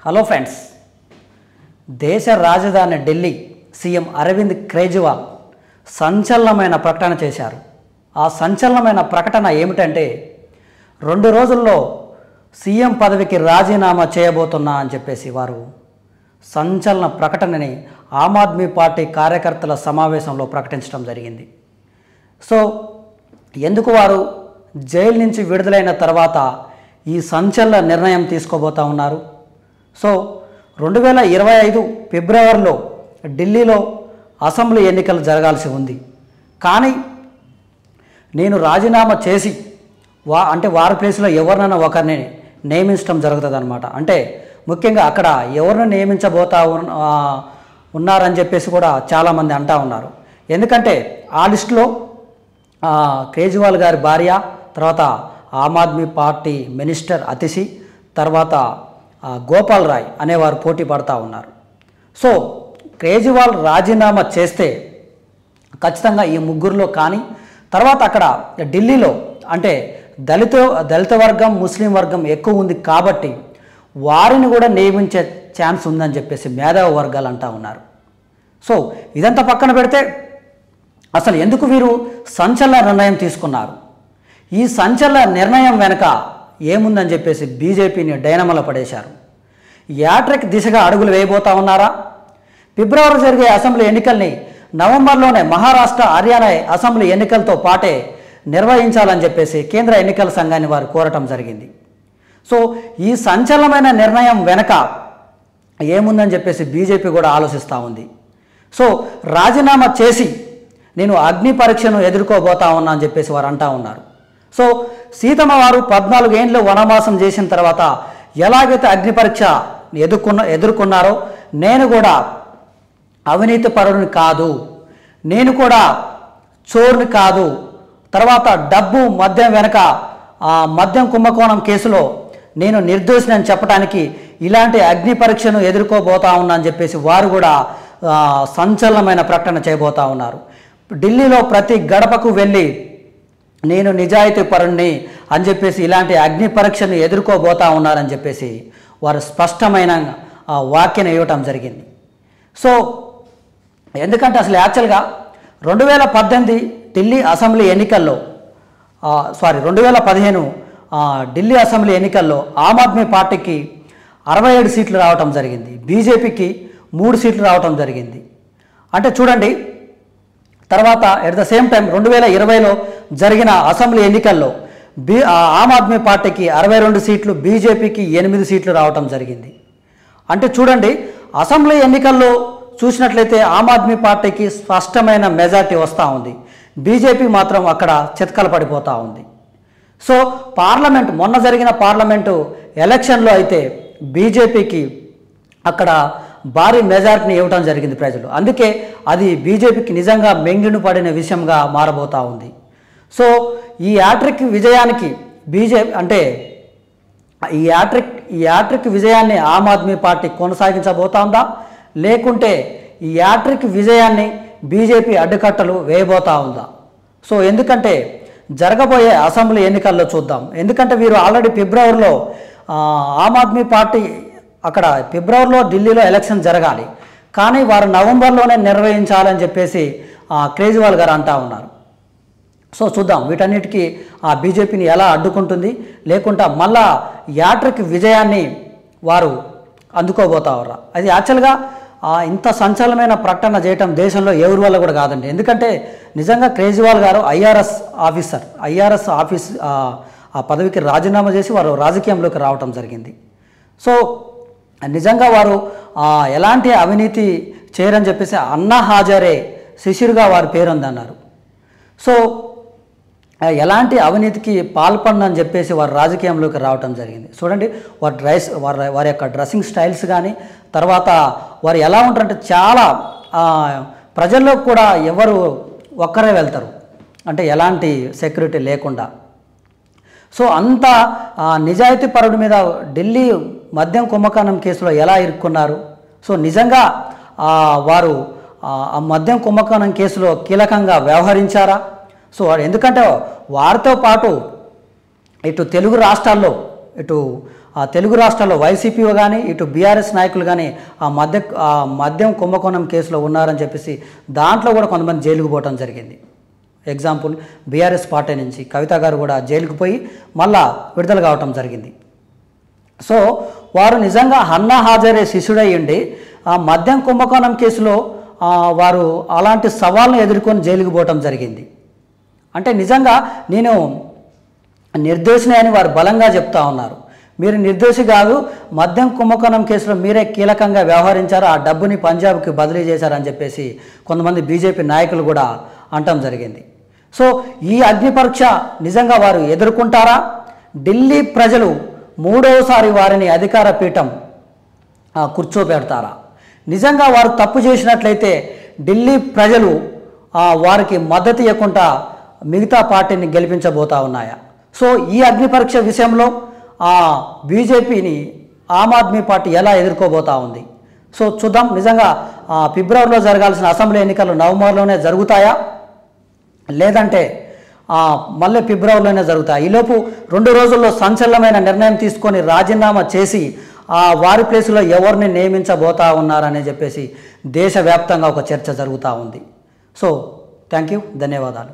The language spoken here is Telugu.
హలో ఫ్రెండ్స్, దేశ రాజధాని ఢిల్లీ సీఎం అరవింద్ కేజ్రీవాల్ సంచలనమైన ప్రకటన చేశారు. ఆ సంచలనమైన ప్రకటన ఏమిటంటే 2 రోజుల్లో సీఎం పదవికి రాజీనామా చేయబోతున్నా అని చెప్పేసి వారు సంచలన ప్రకటనని ఆమ్ ఆద్మీ పార్టీ కార్యకర్తల సమావేశంలో ప్రకటించడం జరిగింది. సో ఎందుకు వారు జైలు నుంచి విడుదలైన తర్వాత ఈ సంచలన నిర్ణయం తీసుకోబోతా ఉన్నారు? సో 2025 ఫిబ్రవరిలో ఢిల్లీలో అసెంబ్లీ ఎన్నికలు జరగాల్సి ఉంది. కానీ నేను రాజీనామా చేసి వారి ప్లేస్లో ఎవరినైనా ఒకరిని నియమించడం జరుగుతుంది అనమాట. అంటే ముఖ్యంగా అక్కడ ఎవరిని నియమించబోతా ఉన్నారని చెప్పేసి కూడా చాలామంది అంటా ఉన్నారు. ఎందుకంటే ఆ లిస్టులో కేజ్రీవాల్ గారి భార్య, తర్వాత ఆమ్ ఆద్మీ పార్టీ మినిస్టర్ అతిషి, తర్వాత గోపాల్ రాయ్ అనేవారు పోటీ పడుతూ ఉన్నారు. సో కేజ్రీవాల్ రాజీనామా చేస్తే ఖచ్చితంగా ఈ ముగ్గురులో కానీ, తర్వాత అక్కడ ఢిల్లీలో అంటే దళిత వర్గం, ముస్లిం వర్గం ఎక్కువ ఉంది కాబట్టి వారిని కూడా నియమించే ఛాన్స్ ఉందని చెప్పేసి మేధావి వర్గాలు అంటూ ఉన్నారు. సో ఇదంతా పక్కన పెడితే అసలు ఎందుకు వీరు సంచలన నిర్ణయం తీసుకున్నారు? ఈ సంచలన నిర్ణయం వెనక ఏముందని చెప్పేసి బీజేపీని డైనమలో పడేశారు. యాట్రిక్ దిశగా అడుగులు వేయబోతా ఉన్నారా? ఫిబ్రవరి జరిగే అసెంబ్లీ ఎన్నికల్ని నవంబర్లోనే మహారాష్ట్ర, హర్యానా అసెంబ్లీ ఎన్నికలతో పాటే నిర్వహించాలని చెప్పేసి కేంద్ర ఎన్నికల సంఘాన్ని వారు కోరటం జరిగింది. సో ఈ సంచలనమైన నిర్ణయం వెనక ఏముందని చెప్పేసి బీజేపీ కూడా ఆలోచిస్తూ ఉంది. సో రాజీనామా చేసి నేను అగ్ని పరీక్షను ఎదుర్కోబోతా ఉన్నా అని చెప్పేసి వారు అంటూ ఉన్నారు. సో సీతమ్మ వారు 14 ఏళ్ళు వనవాసం చేసిన తర్వాత ఎలాగైతే అగ్ని పరీక్ష ఎదుర్కొన్నారో నేను కూడా అవినీతి పరుని కాదు, నేను కూడా చోరుని కాదు, తర్వాత డబ్బు మద్యం వెనక మద్యం కుంభకోణం కేసులో నేను నిర్దోషిని అని చెప్పడానికి ఇలాంటి అగ్ని పరీక్షను ఎదుర్కోబోతా ఉన్నా అని చెప్పేసి వారు కూడా సంచలనమైన ప్రకటన చేయబోతా ఉన్నారు. ఢిల్లీలో ప్రతి గడపకు వెళ్ళి నేను నిజాయితీ పరుణ్ణి అని చెప్పేసి ఇలాంటి అగ్ని పరీక్షను ఎదుర్కోబోతా ఉన్నారని చెప్పేసి వారు స్పష్టమైన వ్యాఖ్యను ఇవ్వటం జరిగింది. సో ఎందుకంటే అసలు యాక్చువల్గా 2018 ఢిల్లీ అసెంబ్లీ ఎన్నికల్లో 2015 ఢిల్లీ అసెంబ్లీ ఎన్నికల్లో ఆమ్ ఆద్మీ పార్టీకి 67 సీట్లు రావటం జరిగింది, బీజేపీకి 3 సీట్లు రావటం జరిగింది. అంటే చూడండి, తర్వాత ఎట్ ద సేమ్ టైం 2020లో జరిగిన అసెంబ్లీ ఎన్నికల్లో ఆమ్ ఆద్మీ పార్టీకి 62 సీట్లు, బీజేపీకి 8 సీట్లు రావటం జరిగింది. అంటే చూడండి, అసెంబ్లీ ఎన్నికల్లో చూసినట్లయితే ఆమ్ ఆద్మీ పార్టీకి స్పష్టమైన మెజార్టీ వస్తూ ఉంది, బీజేపీ మాత్రం అక్కడ చితకలు పడిపోతూ ఉంది. సో మొన్న జరిగిన పార్లమెంటు ఎలక్షన్లో అయితే బీజేపీకి అక్కడ భారీ మెజార్టీని ఇవ్వడం జరిగింది ప్రజలు. అందుకే అది బీజేపీకి నిజంగా మెంగిన పడిన విషయంగా మారబోతూ ఉంది. సో ఈ యాట్రిక్ విజయానికి ఈ యాట్రిక్ విజయాన్ని ఆమ్ ఆద్మీ పార్టీ కొనసాగించబోతోందా, లేకుంటే ఈ యాట్రిక్ విజయాన్ని బీజేపీ అడ్డుకట్టలు వేయబోతా ఉందా? సో ఎందుకంటే జరగబోయే అసెంబ్లీ ఎన్నికల్లో చూద్దాం. ఎందుకంటే వీరు ఆల్రెడీ ఫిబ్రవరిలో ఆమ్ ఆద్మీ పార్టీ అక్కడ ఫిబ్రవరిలో ఢిల్లీలో ఎలక్షన్ జరగాలి, కానీ వారు నవంబర్లోనే నిర్వహించాలని చెప్పేసి కేజ్రీవాల్ గారు అంటూ ఉన్నారు. సో చూద్దాం వీటన్నిటికీ బీజేపీని ఎలా అడ్డుకుంటుంది, లేకుంటే మళ్ళా యాట్రిక్ విజయాన్ని వారు అందుకోబోతారా? అది యాక్చువల్గా ఇంత సంచలనమైన ప్రకటన చేయటం దేశంలో ఎవరి వల్ల కూడా కాదండి. ఎందుకంటే నిజంగా కేజ్రీవాల్ గారు ఐఆర్ఎస్ ఆఫీస్ ఆ పదవికి రాజీనామా చేసి వారు రాజకీయంలోకి రావటం జరిగింది. సో నిజంగా వారు ఎలాంటి అవినీతి చేయరని చెప్పేసి అన్నా హజారే శిష్యుడిగా వారి పేరుందన్నారు. సో ఎలాంటి అవినీతికి పాల్పడనని చెప్పేసి వారు రాజకీయంలోకి రావటం జరిగింది. చూడండి వారి యొక్క డ్రెస్సింగ్ స్టైల్స్ కానీ, తర్వాత వారు ఎలా ఉంటారంటే చాలా ప్రజల్లో కూడా ఎవరు ఒక్కరే వెళ్తారు, అంటే ఎలాంటి సెక్యూరిటీ లేకుండా. సో అంత నిజాయితీ పరుడి మీద ఢిల్లీ మద్యం కుంభకోణం కేసులో ఎలా ఇరుక్కున్నారు? సో నిజంగా వారు ఆ మద్యం కుంభకోణం కేసులో కీలకంగా వ్యవహరించారా? సో ఎందుకంటే వారితో పాటు ఇటు తెలుగు రాష్ట్రాల్లో ఇటు ఆ తెలుగు రాష్ట్రాల్లో వైసీపీ కానీ ఇటు బీఆర్ఎస్ నాయకులు కానీ ఆ మద్యం కుంభకోణం కేసులో ఉన్నారని చెప్పేసి దాంట్లో కూడా కొంతమంది జైలుకు పోవడం జరిగింది. ఎగ్జాంపుల్ బీఆర్ఎస్ పార్టీ నుంచి కవిత గారు కూడా జైలుకు పోయి మళ్ళా విడుదల కావటం జరిగింది. సో వారు నిజంగా అన్నా హాజరే శిష్యుడై ఉండి ఆ మద్యం కుంభకోణం కేసులో వారు అలాంటి సవాళ్ళను ఎదుర్కొని జైలుకు పోవటం జరిగింది. అంటే నిజంగా నేను నిర్దోషిని అని వారు బలంగా చెప్తా ఉన్నారు. మీరు నిర్దోషి కాదు, మద్యం కుంభకోణం కేసులో మీరే కీలకంగా వ్యవహరించారు, ఆ డబ్బుని పంజాబ్కి బదిలీ చేశారని చెప్పేసి కొంతమంది బీజేపీ నాయకులు కూడా అంటం జరిగింది. సో ఈ అగ్ని పరీక్ష నిజంగా వారు ఎదుర్కొంటారా? ఢిల్లీ ప్రజలు మూడవసారి వారిని అధికార పీఠం కూర్చోబెడతారా? నిజంగా వారు తప్పు చేసినట్లయితే ఢిల్లీ ప్రజలు వారికి మద్దతు ఇవ్వకుండా మిగతా పార్టీని గెలిపించబోతా ఉన్నాయా? సో ఈ అగ్ని పరీక్ష విషయంలో బీజేపీని ఆమ్ ఆద్మీ పార్టీ ఎలా ఎదుర్కోబోతా ఉంది? సో చూద్దాం. నిజంగా ఫిబ్రవరిలో జరగాల్సిన అసెంబ్లీ ఎన్నికలు నవంబర్లోనే జరుగుతాయా, లేదంటే మళ్ళీ ఫిబ్రవరిలోనే జరుగుతాయి? ఈలోపు 2 రోజుల్లో సంచలనమైన నిర్ణయం తీసుకొని రాజీనామా చేసి వారి ప్లేసులో ఎవరిని నియమించబోతా ఉన్నారని చెప్పేసి దేశవ్యాప్తంగా ఒక చర్చ జరుగుతూ ఉంది. సో థ్యాంక్ యూ, ధన్యవాదాలు.